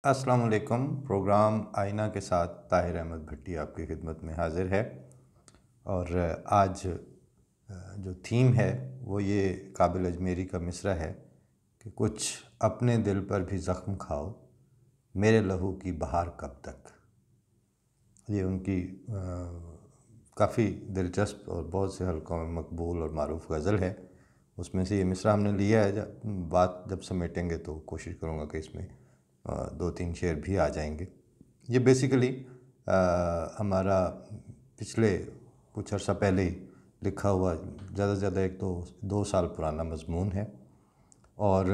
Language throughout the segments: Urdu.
السلام علیکم۔ پروگرام آئینہ کے ساتھ طاہر احمد بھٹی آپ کی خدمت میں حاضر ہے، اور آج جو تھیم ہے وہ یہ قابل اجمیری کا مصرع ہے کہ کچھ اپنے دل پر بھی زخم کھاؤ، میرے لہو کی بہار کب تک۔ یہ ان کی کافی دلچسپ اور بہت سے حلقوں میں مقبول اور معروف غزل ہے۔ اس میں سے یہ مصرع ہم نے لیا ہے۔ بات جب سمیٹیں گے تو کوشش کروں گا کہ اس میں دو تین شعر بھی آ جائیں گے۔ یہ بیسیکلی ہمارا پچھلے کچھ عرصہ پہلے ہی لکھا ہوا زیادہ سے زیادہ ایک تو 2 سال پرانا مضمون ہے، اور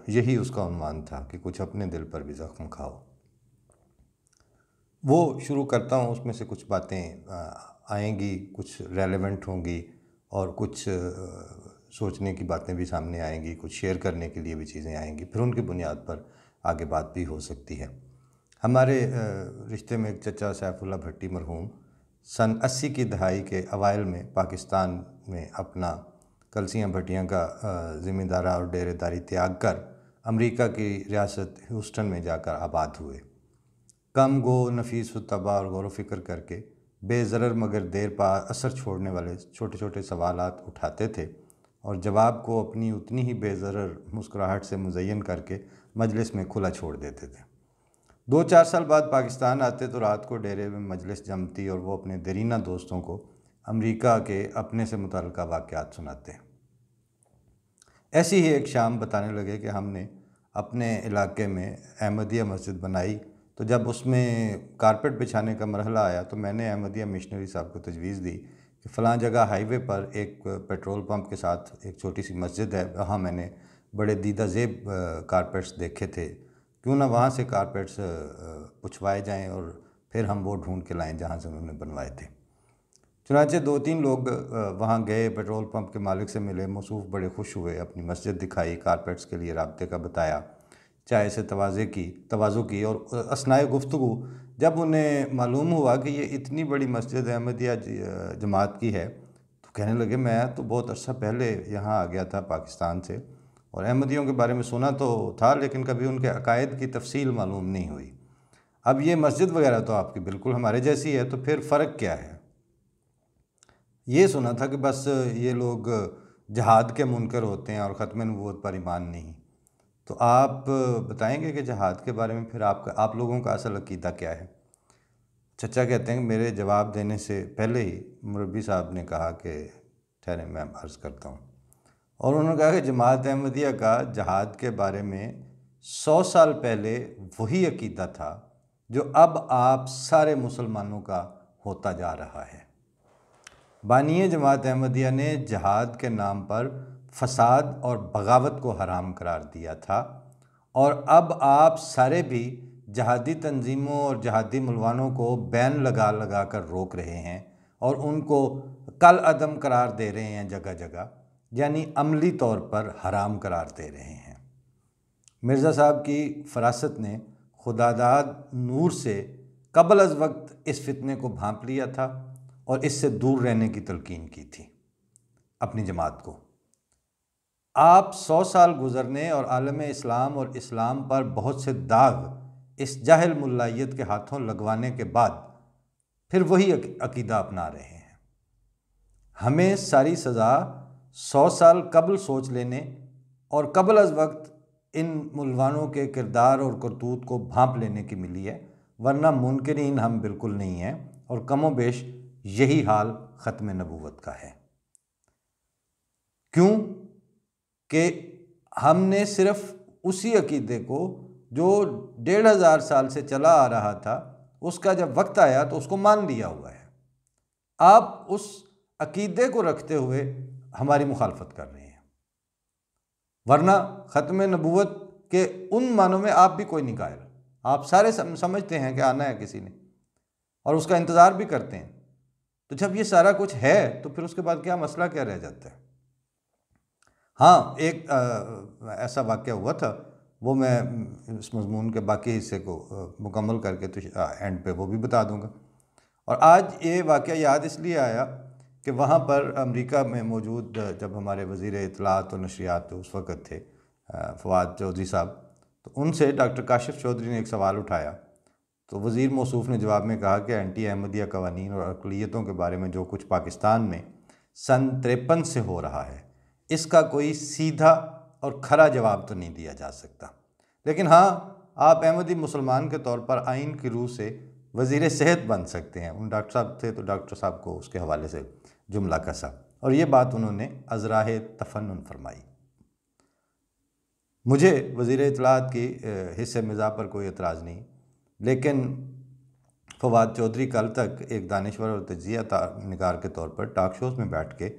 یہی اس کا عنوان تھا کہ کچھ اپنے دل پر بھی زخم کھاؤ۔ وہ شروع کرتا ہوں، اس میں سے کچھ باتیں آئیں گی، کچھ ریلیونٹ ہوں گی، اور کچھ سوچنے کی باتیں بھی سامنے آئیں گی، کچھ شیئر کرنے کے لیے بھی چیزیں آئیں گی، پھر ان کی بنیاد پر آگے بات بھی ہو سکتی ہے۔ ہمارے رشتے میں ایک چچا سیف اللہ بھٹی مرحوم سن 80 کی دہائی کے اوائل میں پاکستان میں اپنا کلسیاں بھٹیاں کا ذمہ دارہ اور ڈیرے داری تیاگ کر امریکہ کی ریاست ہیوسٹن میں جا کر آباد ہوئے۔ کم گو نفیس الطبع اور غور و فکر کر کے بے ضرر مگر دیر پا اثر چھوڑنے والے چھوٹے چھوٹے سوالات اٹھاتے تھے، اور جواب کو اپنی اتنی ہی بے ضرر مسکراہٹ سے مزین کر کے مجلس میں کھلا چھوڑ دیتے تھے۔ 2-4 سال بعد پاکستان آتے تو رات کو ڈیرے میں مجلس جمتی، اور وہ اپنے دیرینہ دوستوں کو امریکہ کے اپنے سے متعلقہ واقعات سناتے۔ ایسی ہی ایک شام بتانے لگے کہ ہم نے اپنے علاقے میں احمدیہ مسجد بنائی، تو جب اس میں کارپیٹ بچھانے کا مرحلہ آیا تو میں نے احمدیہ مشنری صاحب کو تجویز دی کہ فلاں جگہ ہائی وے پر ایک پیٹرول پمپ کے ساتھ ایک چھوٹی سی مسجد ہے، وہاں میں نے بڑے دیدہ زیب کارپیٹس دیکھے تھے، کیوں نہ وہاں سے کارپیٹس پچھوائے جائیں اور پھر ہم وہ ڈھونڈ کے لائیں جہاں سے انہوں نے بنوائے تھے۔ چنانچہ 2-3 لوگ وہاں گئے، پیٹرول پمپ کے مالک سے ملے، موصوف بڑے خوش ہوئے، اپنی مسجد دکھائی، کارپیٹس کے لیے رابطے کا بتایا، چائے سے تواضع کی، اور اثناء گفتگو جب انہیں معلوم ہوا کہ یہ اتنی بڑی مسجد احمدیہ جماعت کی ہے، تو کہنے لگے میں تو بہت عرصہ پہلے یہاں آ گیا تھا پاکستان سے، اور احمدیوں کے بارے میں سنا تو تھا لیکن کبھی ان کے عقائد کی تفصیل معلوم نہیں ہوئی۔ اب یہ مسجد وغیرہ تو آپ کی بالکل ہمارے جیسی ہے، تو پھر فرق کیا ہے؟ یہ سنا تھا کہ بس یہ لوگ جہاد کے منکر ہوتے ہیں اور ختم نبوت پر ایمان نہیں۔ تو آپ بتائیں گے کہ جہاد کے بارے میں پھر آپ لوگوں کا اصل عقیدہ کیا ہے؟ چچا کہتے ہیں کہ میرے جواب دینے سے پہلے ہی مربی صاحب نے کہا کہ ٹھہریں میں عرض کرتا ہوں، اور انہوں نے کہا کہ جماعت احمدیہ کا جہاد کے بارے میں 100 سال پہلے وہی عقیدہ تھا جو اب آپ سارے مسلمانوں کا ہوتا جا رہا ہے۔ بانی جماعت احمدیہ نے جہاد کے نام پر فساد اور بغاوت کو حرام قرار دیا تھا، اور اب آپ سارے بھی جہادی تنظیموں اور جہادی ملوانوں کو بین لگا لگا کر روک رہے ہیں اور ان کو کل عدم قرار دے رہے ہیں جگہ جگہ، یعنی عملی طور پر حرام قرار دے رہے ہیں۔ مرزا صاحب کی فراست نے خداداد نور سے قبل از وقت اس فتنے کو بھانپ لیا تھا اور اس سے دور رہنے کی تلقین کی تھی اپنی جماعت کو۔ آپ 100 سال گزرنے اور عالم اسلام اور اسلام پر بہت سے داغ اس جاہل ملائیت کے ہاتھوں لگوانے کے بعد پھر وہی عقیدہ اپنا رہے ہیں۔ ہمیں ساری سزا 100 سال قبل سوچ لینے اور قبل از وقت ان ملوانوں کے کردار اور کرتوت کو بھانپ لینے کی ملی ہے، ورنہ منکرین ہم بالکل نہیں ہیں، اور کم و بیش یہی حال ختم نبوت کا ہے۔ کیوں کہ ہم نے صرف اسی عقیدے کو جو 1500 سال سے چلا آ رہا تھا، اس کا جب وقت آیا تو اس کو مان لیا ہوا ہے۔ آپ اس عقیدے کو رکھتے ہوئے ہماری مخالفت کر رہے ہیں، ورنہ ختم نبوت کے ان معنوں میں آپ بھی کوئی نہیں قائل۔ آپ سارے سمجھتے ہیں کہ آنا ہے کسی نے اور اس کا انتظار بھی کرتے ہیں۔ تو جب یہ سارا کچھ ہے تو پھر اس کے بعد کیا مسئلہ کیا رہ جاتا ہے؟ ہاں، ایک ایسا واقعہ ہوا تھا، وہ میں اس مضمون کے باقی حصے کو مکمل کر کے تو اینڈ پہ وہ بھی بتا دوں گا۔ اور آج یہ واقعہ یاد اس لیے آیا کہ وہاں پر امریکہ میں موجود جب ہمارے وزیر اطلاعات و نشریات اس وقت تھے فواد چودھری صاحب، تو ان سے ڈاکٹر کاشف چودھری نے ایک سوال اٹھایا، تو وزیر موصوف نے جواب میں کہا کہ اینٹی احمدیہ قوانین اور اقلیتوں کے بارے میں جو کچھ پاکستان میں سن 53 سے ہو رہا ہے، اس کا کوئی سیدھا اور کھرا جواب تو نہیں دیا جا سکتا، لیکن ہاں آپ احمدی مسلمان کے طور پر آئین کی روح سے وزیر صحت بن سکتے ہیں۔ ان ڈاکٹر صاحب تھے تو ڈاکٹر صاحب کو اس کے حوالے سے جملہ کسا، اور یہ بات انہوں نے ازراہ تفنن فرمائی۔ مجھے وزیر اطلاعات کی حصہ مزاح پر کوئی اعتراض نہیں، لیکن فواد چودھری کل تک ایک دانشور اور تجزیہ نگار کے طور پر ٹاک شوز میں بیٹھ کے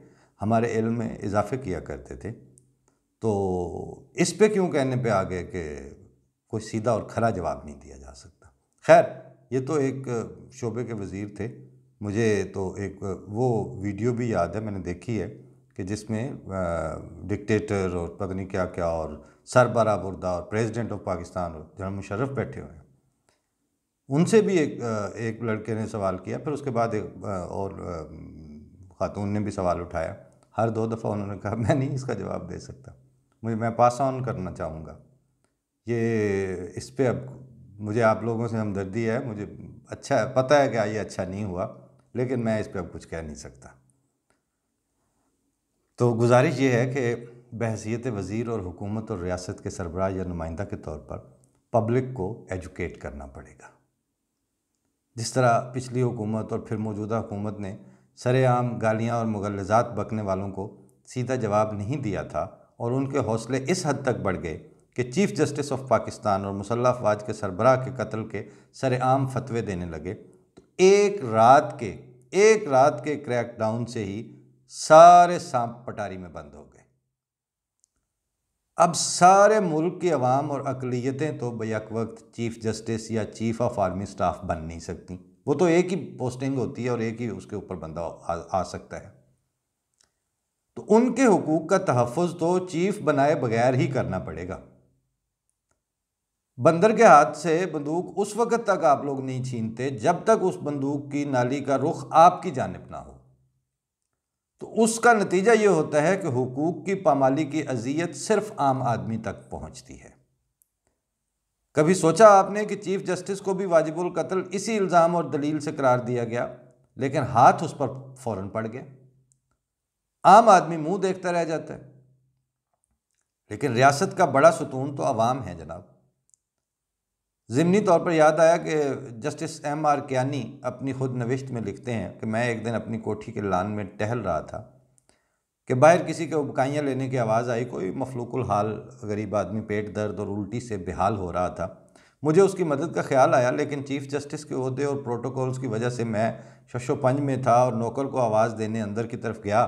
ہمارے علم میں اضافے کیا کرتے تھے، تو اس پہ کیوں کہنے پہ آ گئے کہ کوئی سیدھا اور کھرا جواب نہیں دیا جا سکتا؟ خیر، یہ تو ایک شعبے کے وزیر تھے۔ مجھے تو ایک وہ ویڈیو بھی یاد ہے، میں نے دیکھی ہے، کہ جس میں ڈکٹیٹر اور پتہ نہیں کیا کیا اور سربراہ بردہ اور پریزیڈنٹ آف پاکستان اور جنرل مشرف بیٹھے ہوئے ہیں۔ ان سے بھی ایک لڑکے نے سوال کیا، پھر اس کے بعد ایک اور خاتون نے بھی سوال اٹھایا۔ ہر 2 دفعہ انہوں نے کہا میں نہیں اس کا جواب دے سکتا، میں پاس آن کرنا چاہوں گا۔ یہ اس پہ اب مجھے آپ لوگوں سے ہمدردی ہے، مجھے اچھا پتہ ہے کہ یہ اچھا نہیں ہوا، لیکن میں اس پہ اب کچھ کہہ نہیں سکتا۔ تو گزارش یہ ہے کہ بحیثیت وزیر اور حکومت اور ریاست کے سربراہ یا نمائندہ کے طور پر پبلک کو ایجوکیٹ کرنا پڑے گا۔ جس طرح پچھلی حکومت اور پھر موجودہ حکومت نے سرے عام گالیاں اور مغلظات بکنے والوں کو سیدھا جواب نہیں دیا تھا، اور ان کے حوصلے اس حد تک بڑھ گئے کہ چیف جسٹس آف پاکستان اور مسلح افواج کے سربراہ کے قتل کے سرے عام فتوے دینے لگے، تو ایک رات کے کریک ڈاؤن سے ہی سارے سانپ پٹاری میں بند ہو گئے۔ اب سارے ملک کی عوام اور اقلیتیں تو بیک وقت چیف جسٹس یا چیف آف آرمی سٹاف بن نہیں سکتی، وہ تو ایک ہی پوسٹنگ ہوتی ہے اور ایک ہی اس کے اوپر بندہ آ سکتا ہے۔ تو ان کے حقوق کا تحفظ تو چیف بنائے بغیر ہی کرنا پڑے گا۔ بندر کے ہاتھ سے بندوق اس وقت تک آپ لوگ نہیں چھینتے جب تک اس بندوق کی نالی کا رخ آپ کی جانب نہ ہو۔ تو اس کا نتیجہ یہ ہوتا ہے کہ حقوق کی پامالی کی اذیت صرف عام آدمی تک پہنچتی ہے۔ کبھی سوچا آپ نے کہ چیف جسٹس کو بھی واجب القتل اسی الزام اور دلیل سے قرار دیا گیا، لیکن ہاتھ اس پر فوراً پڑ گیا، عام آدمی منہ دیکھتا رہ جاتا ہے۔ لیکن ریاست کا بڑا ستون تو عوام ہے جناب۔ ضمنی طور پر یاد آیا کہ جسٹس ایم آر کیانی اپنی خود نوشت میں لکھتے ہیں کہ میں ایک دن اپنی کوٹھی کے لان میں ٹہل رہا تھا کہ باہر کسی کے ابکائیاں لینے کی آواز آئی۔ کوئی مفلوق الحال غریب آدمی پیٹ درد اور الٹی سے بحال ہو رہا تھا۔ مجھے اس کی مدد کا خیال آیا، لیکن چیف جسٹس کے عہدے اور پروٹوکولز کی وجہ سے میں شش و پنج میں تھا اور نوکر کو آواز دینے اندر کی طرف گیا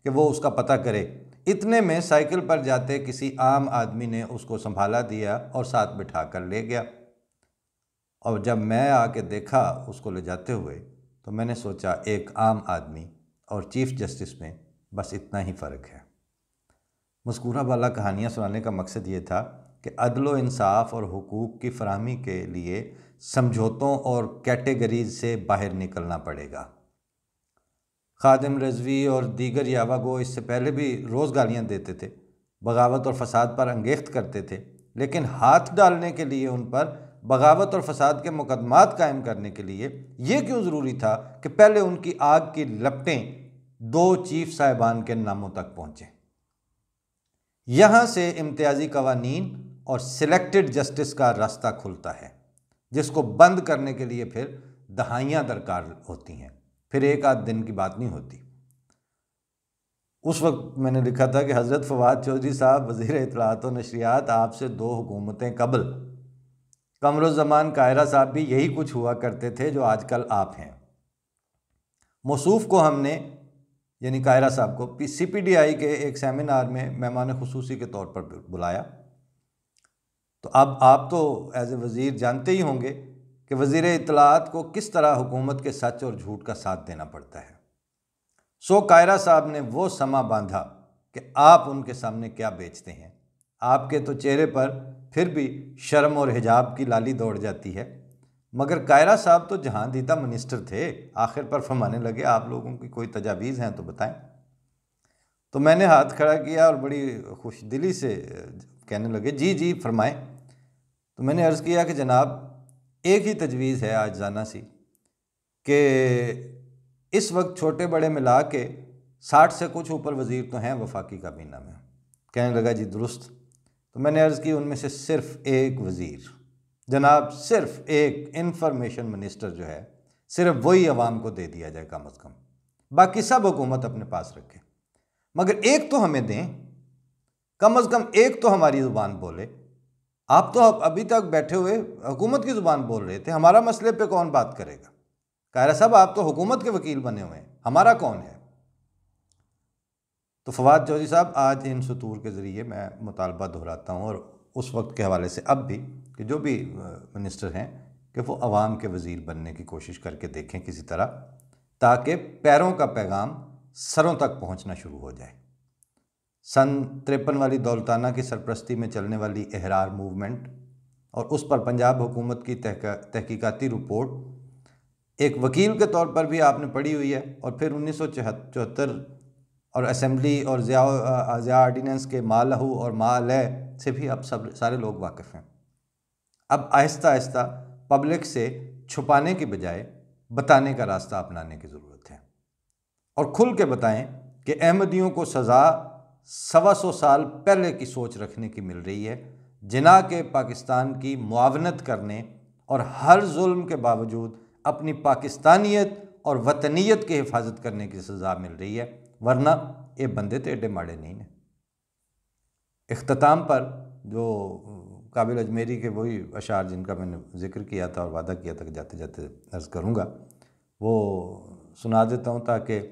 کہ وہ اس کا پتہ کرے۔ اتنے میں سائیکل پر جاتے کسی عام آدمی نے اس کو سنبھالا دیا اور ساتھ بٹھا کر لے گیا، اور جب میں آ کے دیکھا اس کو لے جاتے ہوئے تو میں نے سوچا ایک عام آدمی اور چیف جسٹس میں بس اتنا ہی فرق ہے۔ مذکورہ بالا کہانیاں سنانے کا مقصد یہ تھا کہ عدل و انصاف اور حقوق کی فراہمی کے لیے سمجھوتوں اور کیٹیگریز سے باہر نکلنا پڑے گا۔ خادم رضوی اور دیگر یاوہ گو اس سے پہلے بھی روز گالیاں دیتے تھے، بغاوت اور فساد پر انگیخت کرتے تھے، لیکن ہاتھ ڈالنے کے لیے ان پر بغاوت اور فساد کے مقدمات قائم کرنے کے لیے یہ کیوں ضروری تھا کہ پہلے ان کی آگ کی لپٹیں 2 چیف صاحبان کے ناموں تک پہنچیں؟ یہاں سے امتیازی قوانین اور سلیکٹڈ جسٹس کا راستہ کھلتا ہے، جس کو بند کرنے کے لیے پھر دہائیاں درکار ہوتی ہیں، پھر ایک آدھ دن کی بات نہیں ہوتی۔ اس وقت میں نے لکھا تھا کہ حضرت فواد چودھری صاحب وزیر اطلاعات و نشریات، آپ سے 2 حکومتیں قبل قمر الزمان کائرہ صاحب بھی یہی کچھ ہوا کرتے تھے جو آج کل آپ ہیں۔ موصوف کو ہم نے یعنی کائرہ صاحب کو سی پی ڈی آئی کے ایک سیمینار میں مہمان خصوصی کے طور پر بلایا، تو اب آپ تو ایز اے وزیر جانتے ہی ہوں گے کہ وزیر اطلاعات کو کس طرح حکومت کے سچ اور جھوٹ کا ساتھ دینا پڑتا ہے۔ سو کائرہ صاحب نے وہ سما باندھا کہ آپ ان کے سامنے کیا بیچتے ہیں۔ آپ کے تو چہرے پر پھر بھی شرم اور حجاب کی لالی دوڑ جاتی ہے، مگر کائرہ صاحب تو جہاں دیتا منسٹر تھے۔ آخر پر فرمانے لگے آپ لوگوں کی کوئی تجاویز ہیں تو بتائیں۔ تو میں نے ہاتھ کھڑا کیا اور بڑی خوش دلی سے کہنے لگے جی جی فرمائیں۔ تو میں نے عرض کیا کہ جناب ایک ہی تجویز ہے عاجزانہ سی کہ اس وقت چھوٹے بڑے ملا کے 60 سے کچھ اوپر وزیر تو ہیں وفاقی کابینہ میں۔ کہنے لگا جی درست۔ تو میں نے عرض کی ان میں سے صرف ایک وزیر، جناب صرف ایک انفارمیشن منسٹر جو ہے، صرف وہی عوام کو دے دیا جائے کم از کم، باقی سب حکومت اپنے پاس رکھے، مگر ایک تو ہمیں دیں، کم از کم ایک تو ہماری زبان بولے۔ آپ تو ابھی تک بیٹھے ہوئے حکومت کی زبان بول رہے تھے، ہمارا مسئلے پہ کون بات کرے گا؟ قاہرہ صاحب آپ تو حکومت کے وکیل بنے ہوئے ہیں، ہمارا کون ہے؟ تو فواد چودھری صاحب آج ان سطور کے ذریعے میں مطالبہ دہراتا ہوں، اور اس وقت کے حوالے سے اب بھی، کہ جو بھی منسٹر ہیں کہ وہ عوام کے وزیر بننے کی کوشش کر کے دیکھیں کسی طرح، تاکہ پیروں کا پیغام سروں تک پہنچنا شروع ہو جائے۔ سن 53 والی دولتانہ کی سرپرستی میں چلنے والی احرار موومنٹ اور اس پر پنجاب حکومت کی تحقیقاتی رپورٹ ایک وکیل کے طور پر بھی آپ نے پڑھی ہوئی ہے، اور پھر 1974 اور اسمبلی اور ضیاء آرڈیننس کے ما لہو اور ما علیہ سے بھی اب سارے لوگ واقف ہیں۔ اب آہستہ آہستہ پبلک سے چھپانے کی بجائے بتانے کا راستہ اپنانے کی ضرورت ہے، اور کھل کے بتائیں کہ احمدیوں کو سزا 125 سال پہلے کی سوچ رکھنے کی مل رہی ہے، جناح کے پاکستان کی معاونت کرنے اور ہر ظلم کے باوجود اپنی پاکستانیت اور وطنیت کی حفاظت کرنے کی سزا مل رہی ہے، ورنہ یہ بندے تو ایڈے ماڑے نہیں ہیں۔ اختتام پر جو قابل اجمیری کے وہی اشعار جن کا میں نے ذکر کیا تھا اور وعدہ کیا تھا کہ جاتے جاتے عرض کروں گا، وہ سنا دیتا ہوں، تاکہ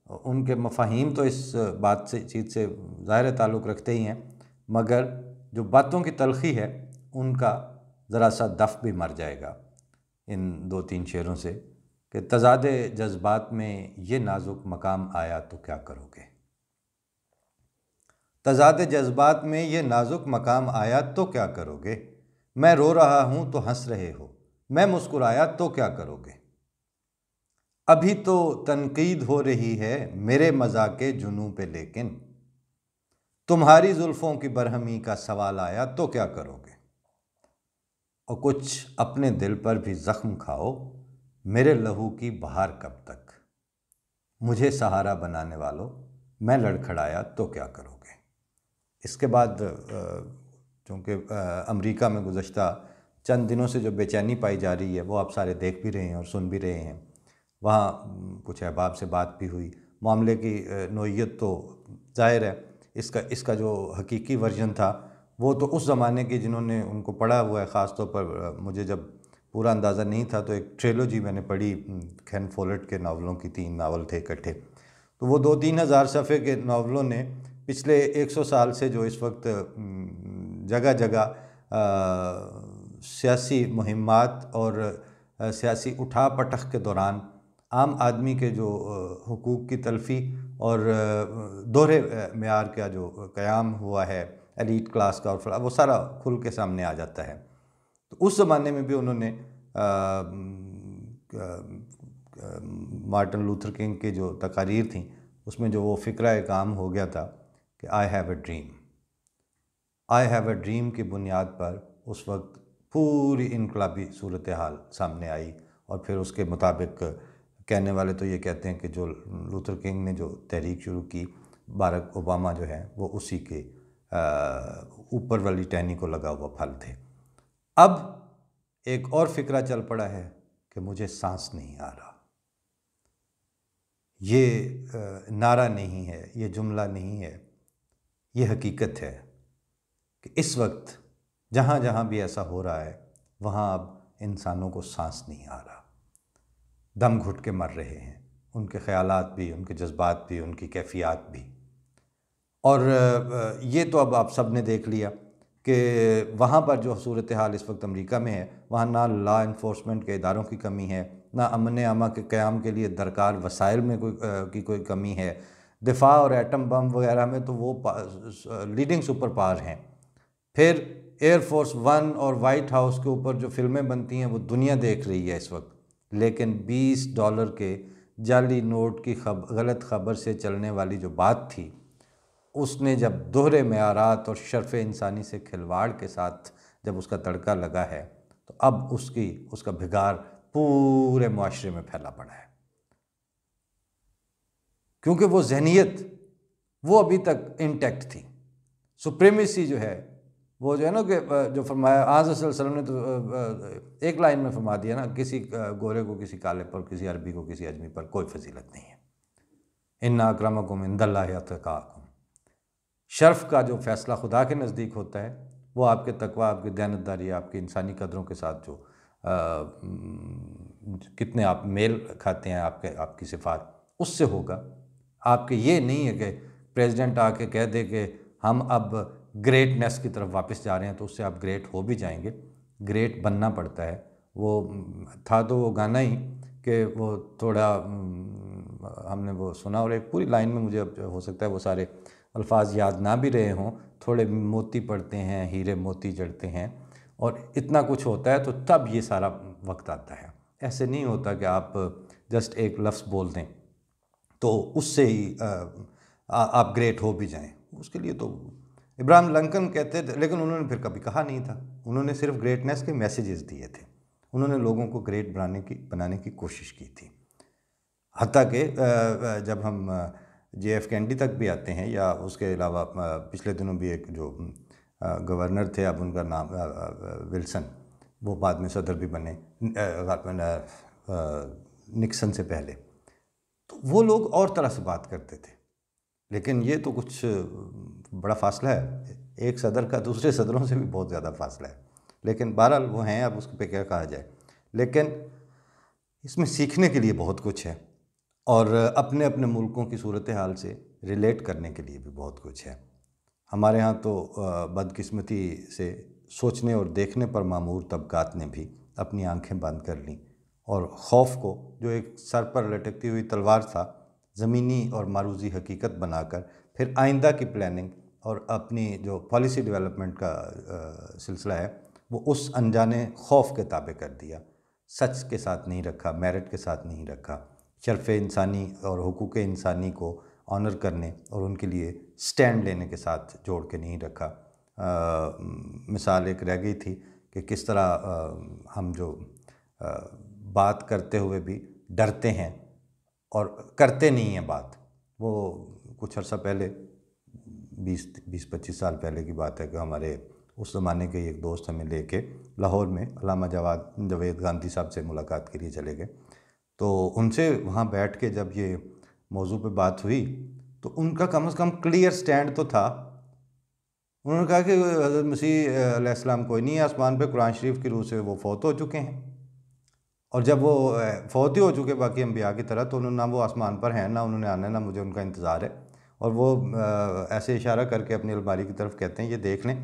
ان کے مفاہیم تو اس بات سے چیز سے ظاہر تعلق رکھتے ہی ہیں، مگر جو باتوں کی تلخی ہے ان کا ذرا سا دف بھی مر جائے گا ان 2-3 شعروں سے، کہ تضاد جذبات میں یہ نازک مقام آیا تو کیا کرو گے، تضاد جذبات میں یہ نازک مقام آیا تو کیا کرو گے، میں رو رہا ہوں تو ہنس رہے ہو، میں مسکرایا تو کیا کرو گے، ابھی تو تنقید ہو رہی ہے میرے مذاق جنوں پہ، لیکن تمہاری زلفوں کی برہمی کا سوال آیا تو کیا کرو گے، اور کچھ اپنے دل پر بھی زخم کھاؤ، میرے لہو کی بہار کب تک، مجھے سہارا بنانے والوں میں لڑکھڑایا تو کیا کرو گے۔ اس کے بعد چونکہ امریکہ میں گزشتہ چند دنوں سے جو بے چینی پائی جا رہی ہے وہ آپ سارے دیکھ بھی رہے ہیں اور سن بھی رہے ہیں، وہاں کچھ احباب سے بات بھی ہوئی، معاملے کی نوعیت تو ظاہر ہے، اس کا جو حقیقی ورژن تھا وہ تو اس زمانے کے جنہوں نے ان کو پڑھا ہوا ہے، خاص طور پر مجھے جب پورا اندازہ نہیں تھا تو ایک ٹریلوجی میں نے پڑھی، کین فولٹ کے ناولوں کی 3 ناول تھے اکٹھے، تو وہ 2-3 ہزار صفحے کے ناولوں نے پچھلے 100 سال سے جو اس وقت جگہ جگہ سیاسی مہمات اور سیاسی اٹھا پٹخ کے دوران عام آدمی کے جو حقوق کی تلفی اور دوہرے معیار کا جو قیام ہوا ہے ایلیٹ کلاس کا، اور وہ سارا کھل کے سامنے آ جاتا ہے۔ تو اس زمانے میں بھی انہوں نے مارٹن لوتھر کنگ کی جو تقاریر تھیں اس میں جو وہ فقرہ ایک عام ہو گیا تھا کہ I have a dream, I have a dream کی بنیاد پر اس وقت پوری انقلابی صورتحال سامنے آئی، اور پھر اس کے مطابق کہنے والے تو یہ کہتے ہیں کہ جو لوتھر کنگ نے جو تحریک شروع کی، باراک اوباما جو ہے وہ اسی کے اوپر والی ٹہنی کو لگا ہوا پھل تھے۔ اب ایک اور فقرہ چل پڑا ہے کہ مجھے سانس نہیں آ رہا۔ یہ نعرہ نہیں ہے، یہ جملہ نہیں ہے، یہ حقیقت ہے کہ اس وقت جہاں جہاں بھی ایسا ہو رہا ہے وہاں اب انسانوں کو سانس نہیں آ رہا، دم گھٹ کے مر رہے ہیں، ان کے خیالات بھی، ان کے جذبات بھی، ان کی کیفیات بھی۔ اور یہ تو اب آپ سب نے دیکھ لیا کہ وہاں پر جو صورتحال اس وقت امریکہ میں ہے، وہاں نہ لا انفورسمنٹ کے اداروں کی کمی ہے، نہ امن عامہ کے قیام کے لیے درکار وسائل میں کوئی کمی ہے، دفاع اور ایٹم بم وغیرہ میں تو وہ لیڈنگ سپر پاور ہیں، پھر ایئر فورس 1 اور وائٹ ہاؤس کے اوپر جو فلمیں بنتی ہیں وہ دنیا دیکھ رہی ہے اس وقت، لیکن $20 کے جعلی نوٹ کی غلط خبر سے چلنے والی جو بات تھی، اس نے جب دوہرے معیارات اور شرف انسانی سے کھلواڑ کے ساتھ جب اس کا تڑکا لگا ہے تو اب اس کا بھگار پورے معاشرے میں پھیلا پڑا ہے، کیونکہ وہ ذہنیت وہ ابھی تک انٹیکٹ تھی۔ سپریمیسی جو ہے وہ جو ہے نا کہ جو فرمایا آج صلی اللہ علیہ وسلم نے تو ایک لائن میں فرما دیا نا، کسی گورے کو کسی کالے پر، کسی عربی کو کسی اجمی پر کوئی فضیلت نہیں ہے۔ ان اکرمکم عند اللہ اتقاکم، شرف کا جو فیصلہ خدا کے نزدیک ہوتا ہے وہ آپ کے تقوی، آپ کی دیانتداری، آپ کی انسانی قدروں کے ساتھ جو کتنے آپ میل کھاتے ہیں آپ کی صفات، اس سے ہوگا۔ آپ کے یہ نہیں ہے کہ پریزیڈنٹ آ کے کہہ دے کہ ہم اب گریٹنس کی طرف واپس جا رہے ہیں تو اس سے آپ گریٹ ہو بھی جائیں گے۔ گریٹ بننا پڑتا ہے۔ وہ تھا تو وہ گانا ہی کہ وہ تھوڑا ہم نے وہ سنا، اور ایک پوری لائن میں مجھے اب ہو سکتا ہے وہ سارے الفاظ یاد نہ بھی رہے ہوں، تھوڑے موتی پڑتے ہیں ہیرے موتی جڑتے ہیں، اور اتنا کچھ ہوتا ہے تو تب یہ سارا وقت آتا ہے۔ ایسے نہیں ہوتا کہ آپ جسٹ ایک لفظ بول دیں تو اس سے ہی آپ گریٹ ہو بھی جائیں۔ اس کے لیے تو ابراہیم لنکن کہتے تھے، لیکن انہوں نے پھر کبھی کہا نہیں تھا، انہوں نے صرف گریٹنس کے میسیجز دیے تھے، انہوں نے لوگوں کو گریٹ بنانے کی کوشش کی تھی۔ حتیٰ کہ جب ہم جے ایف کینڈی تک بھی آتے ہیں، یا اس کے علاوہ پچھلے دنوں بھی ایک جو گورنر تھے، اب ان کا نام ولسن، وہ بعد میں صدر بھی بنے نکسن سے پہلے، تو وہ لوگ اور طرح سے بات کرتے تھے۔ لیکن یہ تو کچھ بڑا فاصلہ ہے، ایک صدر کا دوسرے صدروں سے بھی بہت زیادہ فاصلہ ہے، لیکن بہرحال وہ ہیں، اب اس پہ کیا کہا جائے۔ لیکن اس میں سیکھنے کے لیے بہت کچھ ہے، اور اپنے اپنے ملکوں کی صورتحال سے ریلیٹ کرنے کے لیے بھی بہت کچھ ہے۔ ہمارے ہاں تو بدقسمتی سے سوچنے اور دیکھنے پر معمور طبقات نے بھی اپنی آنکھیں بند کر لیں، اور خوف کو جو ایک سر پر لٹکتی ہوئی تلوار تھا، زمینی اور معروضی حقیقت بنا کر پھر آئندہ کی پلاننگ اور اپنی جو پالیسی ڈیولپمنٹ کا سلسلہ ہے وہ اس انجانے خوف کے تابع کر دیا، سچ کے ساتھ نہیں رکھا، میرٹ کے ساتھ نہیں رکھا، شرف انسانی اور حقوق انسانی کو آنر کرنے اور ان کے لیے سٹینڈ لینے کے ساتھ جوڑ کے نہیں رکھا۔ مثال ایک رہ گئی تھی کہ کس طرح ہم جو بات کرتے ہوئے بھی ڈرتے ہیں اور کرتے نہیں ہیں بات۔ وہ کچھ عرصہ پہلے 20-25 سال پہلے کی بات ہے کہ ہمارے اس زمانے کے ایک دوست ہمیں لے کے لاہور میں علامہ جاوید گاندھی صاحب سے ملاقات کے لیے چلے گئے، تو ان سے وہاں بیٹھ کے جب یہ موضوع پہ بات ہوئی تو ان کا کم از کم کلیئر سٹینڈ تو تھا۔ انہوں نے کہا کہ حضرت مسیح علیہ السلام کوئی نہیں ہے آسمان پہ، قرآن شریف کی روح سے وہ فوت ہو چکے ہیں، اور جب وہ فوت ہی ہو چکے باقی انبیاء کی طرح، تو نہ وہ آسمان پر ہیں، نہ انہوں نے آنا ہے، نہ مجھے ان کا انتظار ہے۔ اور وہ ایسے اشارہ کر کے اپنی الماری کی طرف کہتے ہیں، یہ دیکھ لیں،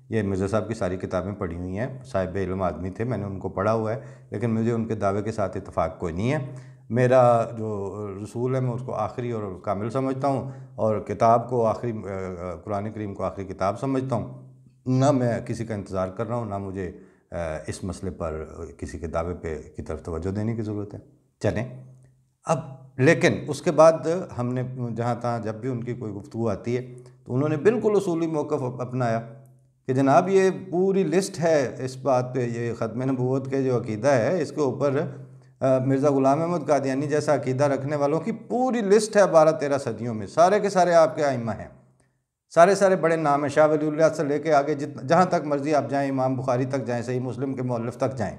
یہ مرزا صاحب کی ساری کتابیں پڑھی ہوئی ہیں، صاحب علم آدمی تھے، میں نے ان کو پڑھا ہوا ہے، لیکن مجھے ان کے دعوے کے ساتھ اتفاق کوئی نہیں ہے۔ میرا جو رسول ہے میں اس کو آخری اور کامل سمجھتا ہوں، اور کتاب کو آخری، قرآن کریم کو آخری کتاب سمجھتا ہوں، نہ میں کسی کا انتظار کر رہا ہوں، نہ مجھے اس مسئلے پر کسی کے دعوے پہ کی طرف توجہ دینے کی ضرورت ہے۔ چلیں اب، لیکن اس کے بعد ہم نے جہاں تہاں جب بھی ان کی کوئی گفتگو آتی ہے تو انہوں نے بالکل اصولی موقف اپنایا کہ جناب یہ پوری لسٹ ہے اس بات پہ، یہ ختم نبوت کے جو عقیدہ ہے اس کے اوپر مرزا غلام احمد قادیانی جیسا عقیدہ رکھنے والوں کی پوری لسٹ ہے 12-13 صدیوں میں، سارے کے سارے آپ کے ائمہ ہیں، سارے بڑے نام ہیں، شاہ ولی اللہ سے لے کے آگے جہاں تک مرضی آپ جائیں، امام بخاری تک جائیں، صحیح مسلم کے مؤلف تک جائیں،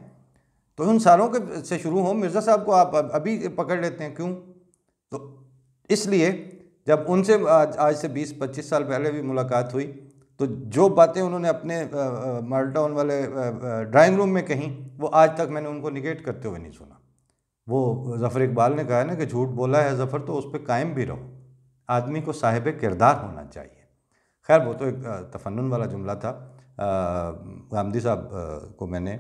تو ان ساروں کے سے شروع ہوں، مرزا صاحب کو آپ ابھی پکڑ لیتے ہیں، کیوں؟ تو اس لیے جب ان سے آج سے 20-25 سال پہلے بھی ملاقات ہوئی تو جو باتیں انہوں نے اپنے مال ٹاؤن والے ڈرائنگ روم میں کہیں، وہ آج تک میں نے ان کو نگیٹ کرتے ہوئے نہیں سنا۔ وہ ظفر اقبال نے کہا ہے نا کہ جھوٹ بولا ہے ظفر تو اس پہ قائم بھی رہو، آدمی کو صاحب کردار ہونا چاہیے۔ خیر وہ تو ایک تفنن والا جملہ تھا۔ گاندھی صاحب کو میں نے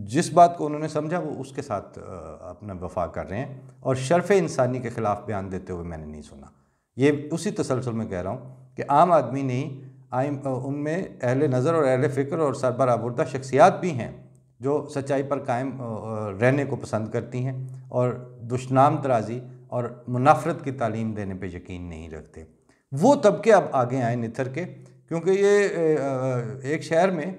جس بات کو انہوں نے سمجھا وہ اس کے ساتھ اپنا وفا کر رہے ہیں، اور شرف انسانی کے خلاف بیان دیتے ہوئے میں نے نہیں سنا۔ یہ اسی تسلسل میں کہہ رہا ہوں کہ عام آدمی نہیں، ان میں اہل نظر اور اہل فکر اور سربراہ شخصیات بھی ہیں جو سچائی پر قائم رہنے کو پسند کرتی ہیں اور دشنام ترازی اور منافرت کی تعلیم دینے پہ یقین نہیں رکھتے۔ وہ طبقے اب آگے آئیں نتھر کے، کیونکہ یہ ایک شہر میں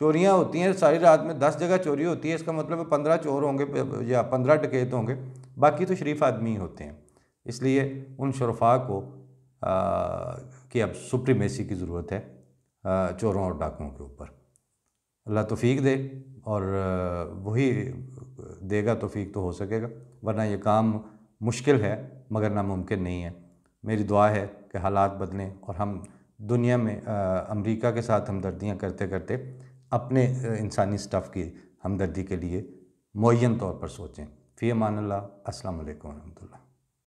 چوریاں ہوتی ہیں ساری رات میں 10 جگہ چوری ہوتی ہے، اس کا مطلب ہے 15 چور ہوں گے یا 15 ڈکیت ہوں گے، باقی تو شریف آدمی ہی ہوتے ہیں۔ اس لیے ان شرفاء کو کہ اب سپریمیسی کی ضرورت ہے چوروں اور ڈاکوؤں کے اوپر۔ اللہ توفیق دے، اور وہی دے گا توفیق تو ہو سکے گا، ورنہ یہ کام مشکل ہے مگر ناممکن نہیں ہے۔ میری دعا ہے کہ حالات بدلیں اور ہم دنیا میں امریکہ کے ساتھ ہمدردیاں کرتے کرتے اپنے انسانی سٹف کی ہمدردی کے لیے معین طور پر سوچیں۔ فی امان اللہ، السلام علیکم ورحمۃ اللہ۔